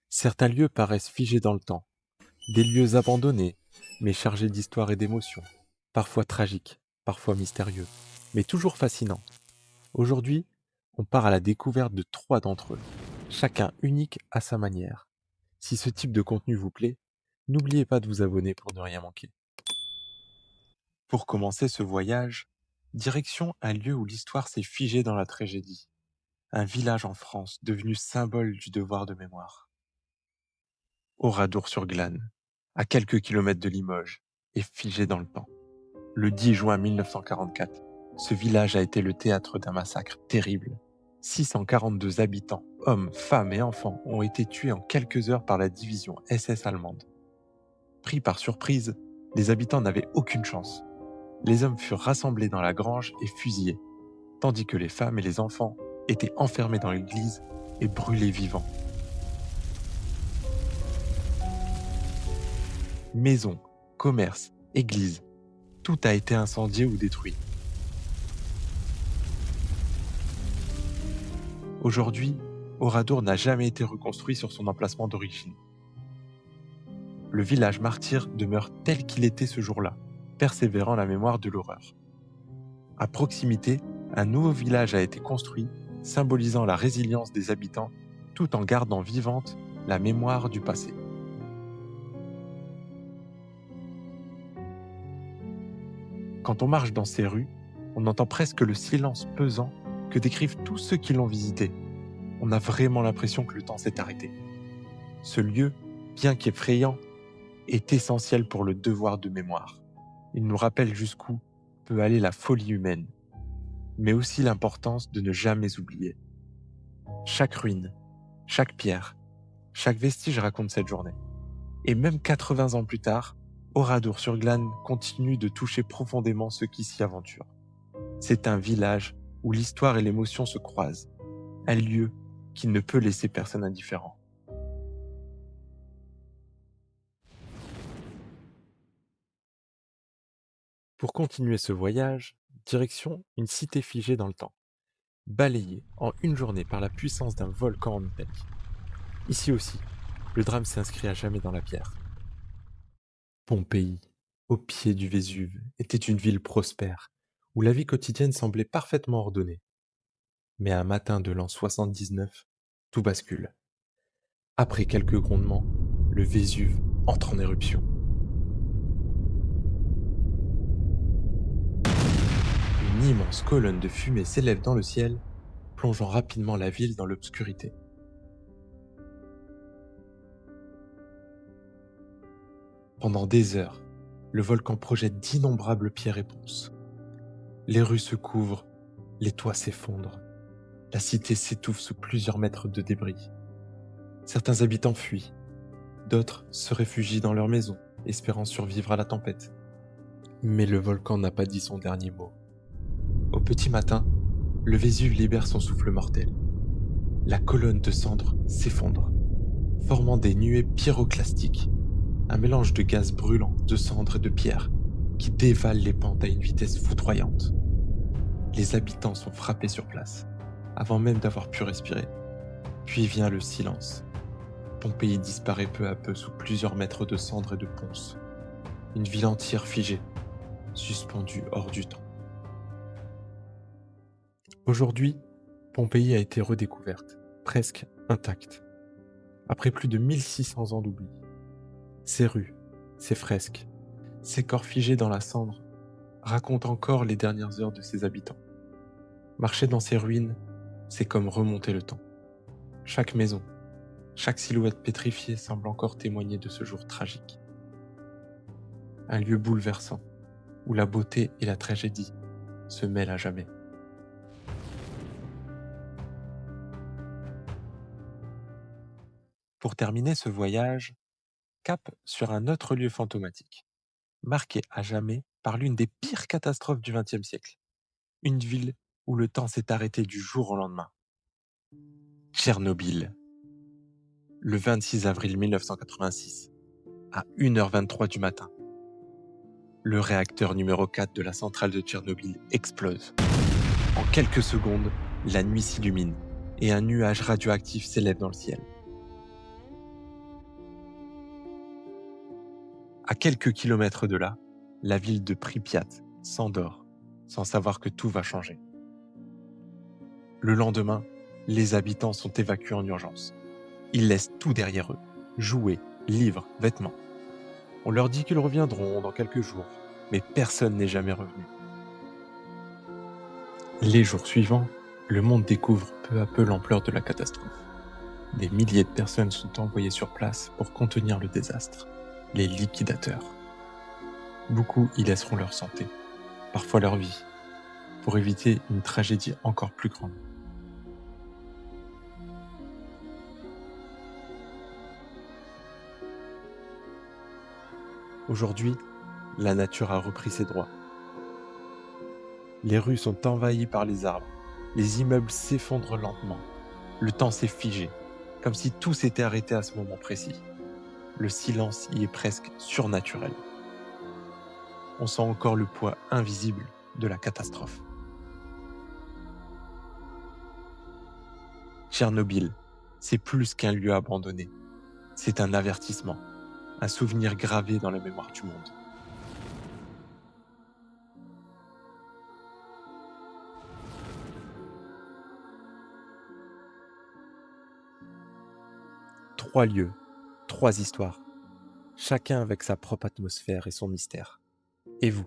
Certains lieux paraissent figés dans le temps, des lieux abandonnés, mais chargés d'histoire et d'émotions, parfois tragiques, parfois mystérieux, mais toujours fascinants. Aujourd'hui, on part à la découverte de 3 d'entre eux, chacun unique à sa manière. Si ce type de contenu vous plaît, n'oubliez pas de vous abonner pour ne rien manquer. Pour commencer ce voyage, direction un lieu où l'histoire s'est figée dans la tragédie, un village en France devenu symbole du devoir de mémoire. Oradour-sur-Glane, à quelques kilomètres de Limoges, est figé dans le temps. Le 10 juin 1944, ce village a été le théâtre d'un massacre terrible. 642 habitants, hommes, femmes et enfants, ont été tués en quelques heures par la division SS allemande. Pris par surprise, les habitants n'avaient aucune chance. Les hommes furent rassemblés dans la grange et fusillés, tandis que les femmes et les enfants étaient enfermés dans l'église et brûlés vivants. Maisons, commerces, églises, tout a été incendié ou détruit. Aujourd'hui, Oradour n'a jamais été reconstruit sur son emplacement d'origine. Le village martyr demeure tel qu'il était ce jour-là, persévérant la mémoire de l'horreur. À proximité, un nouveau village a été construit, symbolisant la résilience des habitants, tout en gardant vivante la mémoire du passé. Quand on marche dans ces rues, on entend presque le silence pesant que décrivent tous ceux qui l'ont visité. On a vraiment l'impression que le temps s'est arrêté. Ce lieu, bien qu'effrayant, est essentiel pour le devoir de mémoire. Il nous rappelle jusqu'où peut aller la folie humaine, mais aussi l'importance de ne jamais oublier. Chaque ruine, chaque pierre, chaque vestige raconte cette journée. Et même 80 ans plus tard, Oradour-sur-Glane continue de toucher profondément ceux qui s'y aventurent. C'est un village où l'histoire et l'émotion se croisent, un lieu qui ne peut laisser personne indifférent. Pour continuer ce voyage, direction une cité figée dans le temps, balayée en une journée par la puissance d'un volcan en Italie. Ici aussi, le drame s'est inscrit à jamais dans la pierre. Pompéi, au pied du Vésuve, était une ville prospère, où la vie quotidienne semblait parfaitement ordonnée. Mais un matin de l'an 79, tout bascule. Après quelques grondements, le Vésuve entre en éruption. Une immense colonne de fumée s'élève dans le ciel, plongeant rapidement la ville dans l'obscurité. Pendant des heures, le volcan projette d'innombrables pierres et ponces. Les rues se couvrent, les toits s'effondrent. La cité s'étouffe sous plusieurs mètres de débris. Certains habitants fuient, d'autres se réfugient dans leurs maisons, espérant survivre à la tempête. Mais le volcan n'a pas dit son dernier mot. Au petit matin, le Vésuve libère son souffle mortel. La colonne de cendres s'effondre, formant des nuées pyroclastiques, un mélange de gaz brûlant, de cendres et de pierres qui dévalent les pentes à une vitesse foudroyante. Les habitants sont frappés sur place, avant même d'avoir pu respirer. Puis vient le silence. Pompéi disparaît peu à peu sous plusieurs mètres de cendres et de ponces. Une ville entière figée, suspendue hors du temps. Aujourd'hui, Pompéi a été redécouverte, presque intacte, après plus de 1600 ans d'oubli. Ses rues, ses fresques, ses corps figés dans la cendre racontent encore les dernières heures de ses habitants. Marcher dans ces ruines, c'est comme remonter le temps. Chaque maison, chaque silhouette pétrifiée semble encore témoigner de ce jour tragique. Un lieu bouleversant, où la beauté et la tragédie se mêlent à jamais. Pour terminer ce voyage, cap sur un autre lieu fantomatique, marqué à jamais par l'une des pires catastrophes du XXe siècle. Une ville où le temps s'est arrêté du jour au lendemain. Tchernobyl. Le 26 avril 1986, à 1h23 du matin, le réacteur numéro 4 de la centrale de Tchernobyl explose. En quelques secondes, la nuit s'illumine et un nuage radioactif s'élève dans le ciel. À quelques kilomètres de là, la ville de Pripyat s'endort, sans savoir que tout va changer. Le lendemain, les habitants sont évacués en urgence. Ils laissent tout derrière eux, jouets, livres, vêtements. On leur dit qu'ils reviendront dans quelques jours, mais personne n'est jamais revenu. Les jours suivants, le monde découvre peu à peu l'ampleur de la catastrophe. Des milliers de personnes sont envoyées sur place pour contenir le désastre, les liquidateurs. Beaucoup y laisseront leur santé, parfois leur vie, pour éviter une tragédie encore plus grande. Aujourd'hui, la nature a repris ses droits. Les rues sont envahies par les arbres, les immeubles s'effondrent lentement, le temps s'est figé, comme si tout s'était arrêté à ce moment précis. Le silence y est presque surnaturel. On sent encore le poids invisible de la catastrophe. Tchernobyl, c'est plus qu'un lieu abandonné. C'est un avertissement, un souvenir gravé dans la mémoire du monde. Trois lieux, trois histoires, chacun avec sa propre atmosphère et son mystère. Et vous,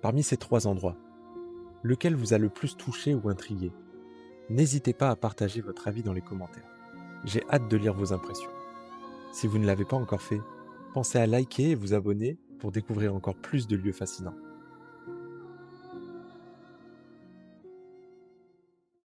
parmi ces trois endroits, lequel vous a le plus touché ou intrigué? N'hésitez pas à partager votre avis dans les commentaires. J'ai hâte de lire vos impressions. Si vous ne l'avez pas encore fait, pensez à liker et vous abonner pour découvrir encore plus de lieux fascinants.